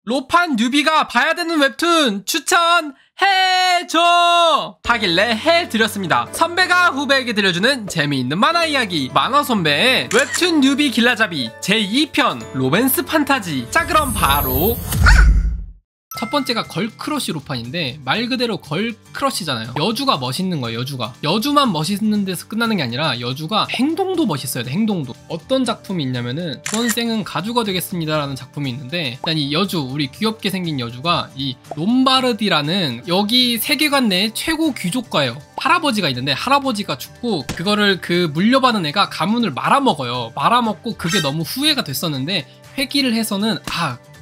로판 뉴비가 봐야 되는 웹툰 추천해줘! 하길래 해드렸습니다. 선배가 후배에게 들려주는 재미있는 만화 이야기, 만화선배의 웹툰 뉴비 길라잡이 제2편 로맨스 판타지. 자, 그럼 바로 첫 번째가 걸크러쉬 로판인데 말 그대로 걸크러쉬잖아요. 여주가 멋있는 거예요. 여주만 멋있는 데서 끝나는 게 아니라 여주가 행동도 멋있어야 돼. 행동도. 어떤 작품이 있냐면은 주원생은 가주가 되겠습니다 라는 작품이 있는데, 일단 이 여주, 우리 귀엽게 생긴 여주가 이 롬바르디라는 여기 세계관 내의 최고 귀족가예요. 할아버지가 있는데 할아버지가 죽고 그거를 그 물려받은 애가 가문을 말아먹어요. 말아먹고 그게 너무 후회가 됐었는데 회귀를 해서는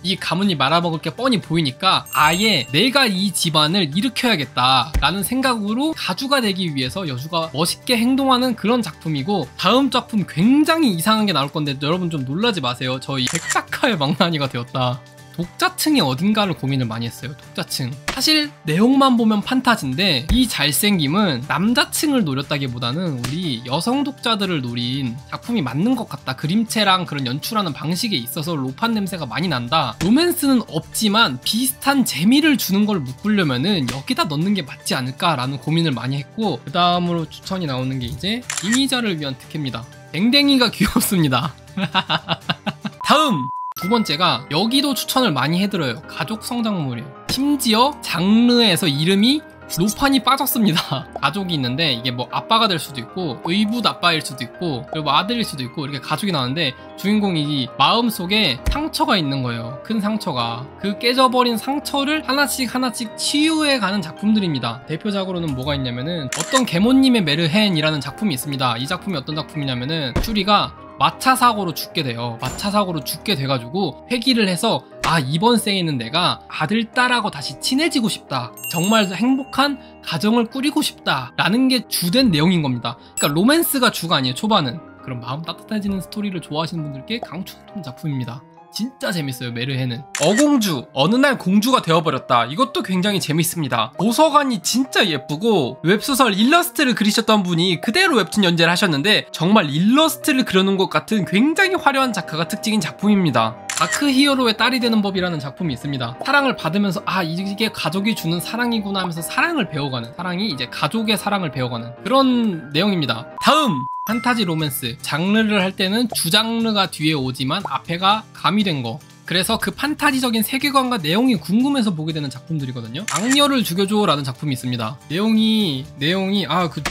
이 가문이 말아먹을 게 뻔히 보이니까 아예 내가 이 집안을 일으켜야겠다 라는 생각으로 가주가 되기 위해서 여주가 멋있게 행동하는 그런 작품이고, 다음 작품 굉장히 이상한 게 나올 건데 여러분 좀 놀라지 마세요. 저희 백작가의 망나니가 되었다. 독자층이 어딘가를 고민을 많이 했어요. 독자층. 사실 내용만 보면 판타지인데 이 잘생김은 남자층을 노렸다기보다는 우리 여성 독자들을 노린 작품이 맞는 것 같다. 그림체랑 그런 연출하는 방식에 있어서 로판 냄새가 많이 난다. 로맨스는 없지만 비슷한 재미를 주는 걸 묶으려면은 여기다 넣는 게 맞지 않을까라는 고민을 많이 했고, 그 다음으로 추천이 나오는 게 이제 이미자를 위한 특혜입니다. 댕댕이가 귀엽습니다. 다음! 두 번째가 여기도 추천을 많이 해드려요. 가족 성장물이에요. 심지어 장르에서 이름이 로판이 빠졌습니다. 가족이 있는데 이게 뭐 아빠가 될 수도 있고 의붓 아빠일 수도 있고 그리고 아들일 수도 있고 이렇게 가족이 나오는데 주인공이 마음속에 상처가 있는 거예요. 큰 상처가. 그 깨져버린 상처를 하나씩 치유해가는 작품들입니다. 대표작으로는 뭐가 있냐면은 어떤 계모님의 메르헨이라는 작품이 있습니다. 이 작품이 어떤 작품이냐면은 슈리가 마차 사고로 죽게 돼요. 마차 사고로 죽게 돼가지고 회귀를 해서 이번 생에는 내가 아들, 딸하고 다시 친해지고 싶다. 정말 행복한 가정을 꾸리고 싶다. 라는 게 주된 내용인 겁니다. 그러니까 로맨스가 주가 아니에요, 초반은. 그럼 마음 따뜻해지는 스토리를 좋아하시는 분들께 강추하는 작품입니다. 진짜 재밌어요. 메르헨은 어공주, 어느 날 공주가 되어버렸다. 이것도 굉장히 재밌습니다. 도서관이 진짜 예쁘고 웹소설 일러스트를 그리셨던 분이 그대로 웹툰 연재를 하셨는데 정말 일러스트를 그려놓은 것 같은 굉장히 화려한 작가가 특징인 작품입니다. 다크 히어로의 딸이 되는 법이라는 작품이 있습니다. 사랑을 받으면서 이게 가족이 주는 사랑이구나 하면서 사랑을 배워가는, 사랑이 이제 가족의 사랑을 배워가는 그런 내용입니다. 다음! 판타지 로맨스. 장르를 할 때는 주장르가 뒤에 오지만 앞에가 가미된 거. 그래서 그 판타지적인 세계관과 내용이 궁금해서 보게 되는 작품들이거든요. 악녀를 죽여줘 라는 작품이 있습니다. 내용이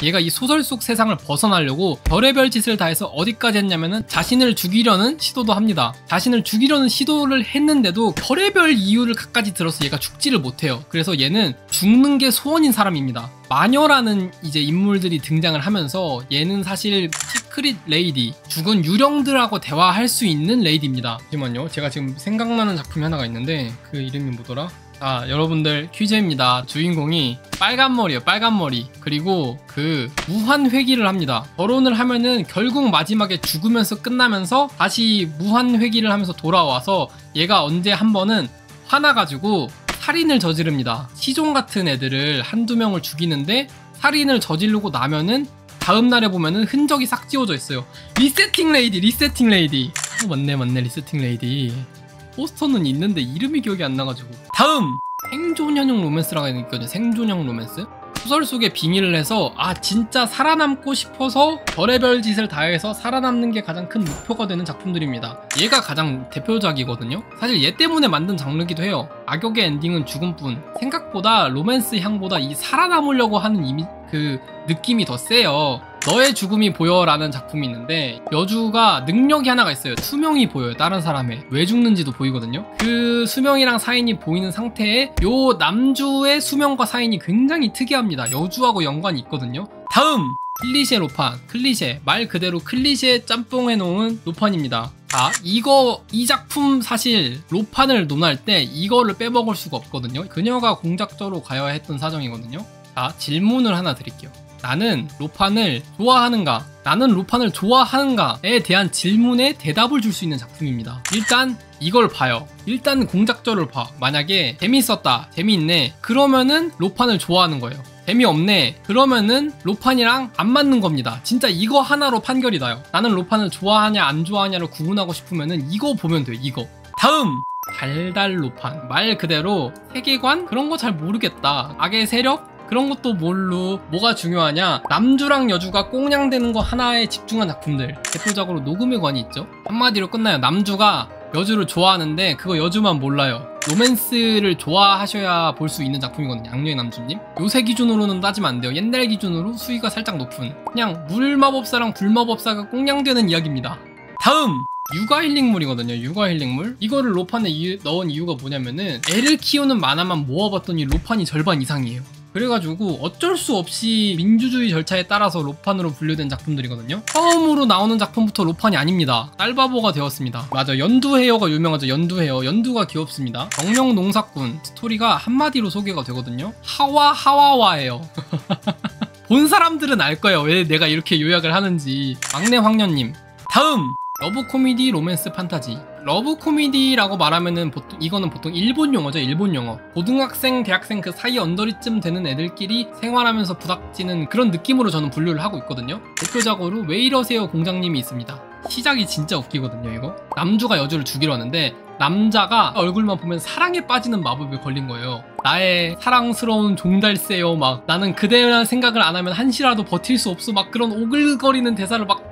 얘가 이 소설 속 세상을 벗어나려고 별의별 짓을 다 해서 어디까지 했냐면은 자신을 죽이려는 시도도 합니다. 자신을 죽이려는 시도를 했는데도 별의별 이유를 갖가지 들어서 얘가 죽지를 못해요. 그래서 얘는 죽는 게 소원인 사람입니다. 마녀라는 이제 인물들이 등장을 하면서 얘는 사실 시크릿 레이디, 죽은 유령들하고 대화할 수 있는 레이디입니다. 잠시만요. 제가 지금 생각나는 작품이 하나가 있는데 그 이름이 뭐더라? 여러분들 퀴즈입니다. 주인공이 빨간 머리예요. 빨간 머리. 그리고 그 무한 회귀를 합니다. 결혼을 하면은 결국 마지막에 죽으면서 끝나면서 다시 무한 회귀를 하면서 돌아와서 얘가 언제 한 번은 화나가지고 살인을 저지릅니다. 시종 같은 애들을 한두 명을 죽이는데 살인을 저지르고 나면은 다음날에 보면은 흔적이 싹 지워져 있어요. 리세팅 레이디. 맞네 리세팅 레이디. 포스터는 있는데 이름이 기억이 안 나가지고. 다음! 생존형 로맨스라고 있거든요. 생존형 로맨스. 소설 속에 빙의를 해서 진짜 살아남고 싶어서 별의별 짓을 다 해서 살아남는 게 가장 큰 목표가 되는 작품들입니다. 얘가 가장 대표작이거든요. 사실 얘 때문에 만든 장르기도 해요. 악역의 엔딩은 죽음뿐. 생각보다 로맨스 향보다 이 살아남으려고 하는 그 느낌이 더 세요. 너의 죽음이 보여 라는 작품이 있는데 여주가 능력이 하나가 있어요. 수명이 보여요. 다른 사람의 왜 죽는지도 보이거든요. 그 수명이랑 사인이 보이는 상태에 요 남주의 수명과 사인이 굉장히 특이합니다. 여주하고 연관이 있거든요. 다음! 클리셰 로판. 클리셰, 말 그대로 클리셰 짬뽕해놓은 로판입니다. 이 작품 사실 로판을 논할 때 이거를 빼먹을 수가 없거든요. 그녀가 공작저로 가야 했던 사정이거든요. 질문을 하나 드릴게요. 나는 로판을 좋아하는가? 나는 로판을 좋아하는가에 대한 질문에 대답을 줄 수 있는 작품입니다. 일단 이걸 봐요. 일단 공작저를 봐. 만약에 재밌었다, 재미있네, 그러면은 로판을 좋아하는 거예요. 재미없네, 그러면은 로판이랑 안 맞는 겁니다. 진짜 이거 하나로 판결이 나요. 나는 로판을 좋아하냐 안 좋아하냐를 구분하고 싶으면은 이거 보면 돼요. 이거. 다음! 달달로판. 말 그대로 세계관? 그런 거 잘 모르겠다. 악의 세력? 그런 것도 뭘로 뭐가 중요하냐. 남주랑 여주가 꽁냥대는 거 하나에 집중한 작품들. 대표적으로 녹음의 관이 있죠. 한마디로 끝나요. 남주가 여주를 좋아하는데 그거 여주만 몰라요. 로맨스를 좋아하셔야 볼 수 있는 작품이거든요. 악녀의 남주님. 요새 기준으로는 따지면 안 돼요. 옛날 기준으로 수위가 살짝 높은 그냥 물마법사랑 불마법사가 꽁냥대는 이야기입니다. 다음! 육아 힐링물이거든요. 육아 힐링물. 이거를 로판에 넣은 이유가 뭐냐면은 애를 키우는 만화만 모아봤더니 로판이 절반 이상이에요. 그래가지고 어쩔 수 없이 민주주의 절차에 따라서 로판으로 분류된 작품들이거든요. 처음으로 나오는 작품부터 로판이 아닙니다. 딸바보가 되었습니다. 맞아, 연두헤어가 유명하죠. 연두헤어. 연두가 귀엽습니다. 정령농사꾼. 스토리가 한마디로 소개가 되거든요. 하와하와와예요. 본 사람들은 알 거예요. 왜 내가 이렇게 요약을 하는지. 막내 황녀님. 다음! 러브 코미디 로맨스 판타지. 러브 코미디라고 말하면은 이거는 보통 일본 용어죠. 일본 용어. 고등학생, 대학생 그 사이 언저리쯤 되는 애들끼리 생활하면서 부닥치는 그런 느낌으로 저는 분류를 하고 있거든요. 대표적으로 왜 이러세요 공장님이 있습니다. 시작이 진짜 웃기거든요. 이거 남주가 여주를 죽이러 왔는데 남자가 얼굴만 보면 사랑에 빠지는 마법에 걸린 거예요. 나의 사랑스러운 종달새요, 막 나는 그대라는 생각을 안 하면 한시라도 버틸 수 없어, 막 그런 오글거리는 대사를 막.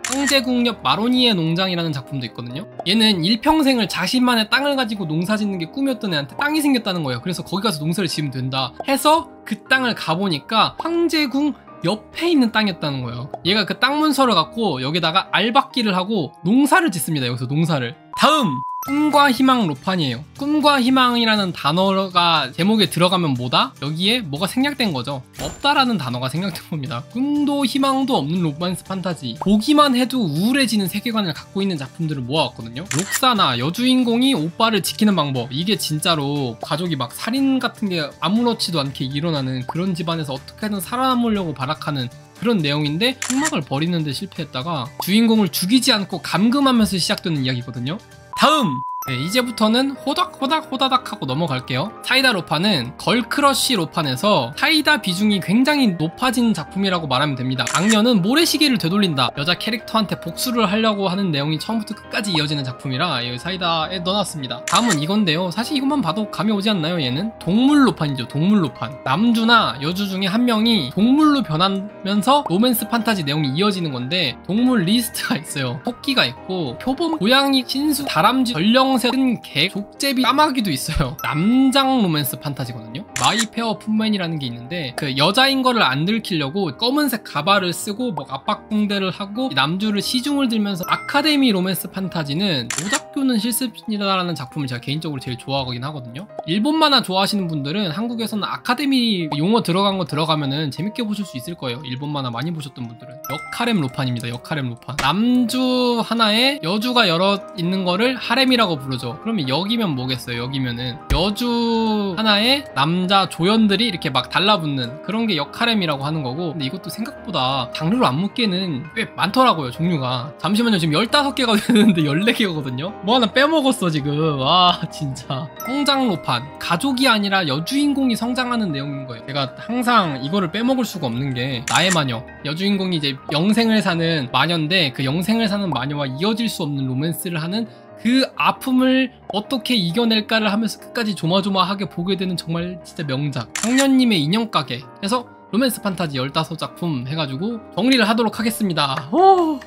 황제국옆 마로니에 농장이라는 작품도 있거든요. 얘는 일평생을 자신만의 땅을 가지고 농사 짓는 게 꿈이었던 애한테 땅이 생겼다는 거예요. 그래서 거기 가서 농사를 지으면 된다 해서 그 땅을 가보니까 황제궁 옆에 있는 땅이었다는 거예요. 얘가 그 땅 문서를 갖고 여기다가 알박기를 하고 농사를 짓습니다. 여기서 농사를. 다음! 꿈과 희망 로판이에요. 꿈과 희망이라는 단어가 제목에 들어가면 뭐다? 여기에 뭐가 생략된 거죠. 없다라는 단어가 생략된 겁니다. 꿈도 희망도 없는 로맨스 판타지. 보기만 해도 우울해지는 세계관을 갖고 있는 작품들을 모아왔거든요. 록사나 여주인공이 오빠를 지키는 방법. 이게 진짜로 가족이 막 살인 같은 게 아무렇지도 않게 일어나는 그런 집안에서 어떻게든 살아남으려고 발악하는 그런 내용인데 흑막을 버리는데 실패했다가 주인공을 죽이지 않고 감금하면서 시작되는 이야기거든요. 다음! 네, 이제부터는 호닥호닥 하고 넘어갈게요. 사이다 로판은 걸크러쉬 로판에서 사이다 비중이 굉장히 높아진 작품이라고 말하면 됩니다. 악녀는 모래시계를 되돌린다. 여자 캐릭터한테 복수를 하려고 하는 내용이 처음부터 끝까지 이어지는 작품이라 여기 사이다에 넣어놨습니다. 다음은 이건데요. 사실 이것만 봐도 감이 오지 않나요? 얘는 동물 로판이죠. 동물 로판. 남주나 여주 중에 한 명이 동물로 변하면서 로맨스 판타지 내용이 이어지는 건데 동물 리스트가 있어요. 토끼가 있고 표범, 고양이, 신수, 다람쥐, 전령 큰 개, 족제비, 까마귀도 있어요. 남장 로맨스 판타지거든요. 마이 페어 풋맨이라는 게 있는데 그 여자인 거를 안 들키려고 검은색 가발을 쓰고 뭐 압박붕대를 하고 남주를 시중을 들면서 아카데미 로맨스 판타지는 오작교는 실습이라는 작품을 제가 개인적으로 제일 좋아하긴 하거든요. 일본 만화 좋아하시는 분들은 한국에서는 아카데미 용어 들어간 거 들어가면은 재밌게 보실 수 있을 거예요. 일본 만화 많이 보셨던 분들은. 역하렘 로판입니다. 역하렘 로판. 남주 하나에 여주가 여러 있는 거를 하렘이라고 부르죠. 그러면 여기면 뭐겠어요? 여기면은 여주 하나에 남자 조연들이 이렇게 막 달라붙는 그런 게 역하렘이라고 하는 거고, 근데 이것도 생각보다 장르로 안 묶기는 꽤 많더라고요. 종류가. 잠시만요. 지금 15개가 되는데 14개거든요. 뭐 하나 빼먹었어 지금. 와 진짜. 성장 로판. 가족이 아니라 여주인공이 성장하는 내용인 거예요. 제가 항상 이거를 빼먹을 수가 없는 게 나의 마녀. 여주인공이 이제 영생을 사는 마녀인데 그 영생을 사는 마녀와 이어질 수 없는 로맨스를 하는 그 아픔을 어떻게 이겨낼까를 하면서 끝까지 조마조마하게 보게 되는 정말 진짜 명작. 황년님의 인형가게 해서 로맨스 판타지 15작품 해가지고 정리를 하도록 하겠습니다. 오,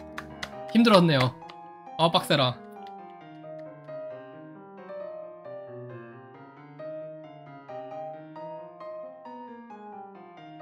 힘들었네요. 아 빡세라.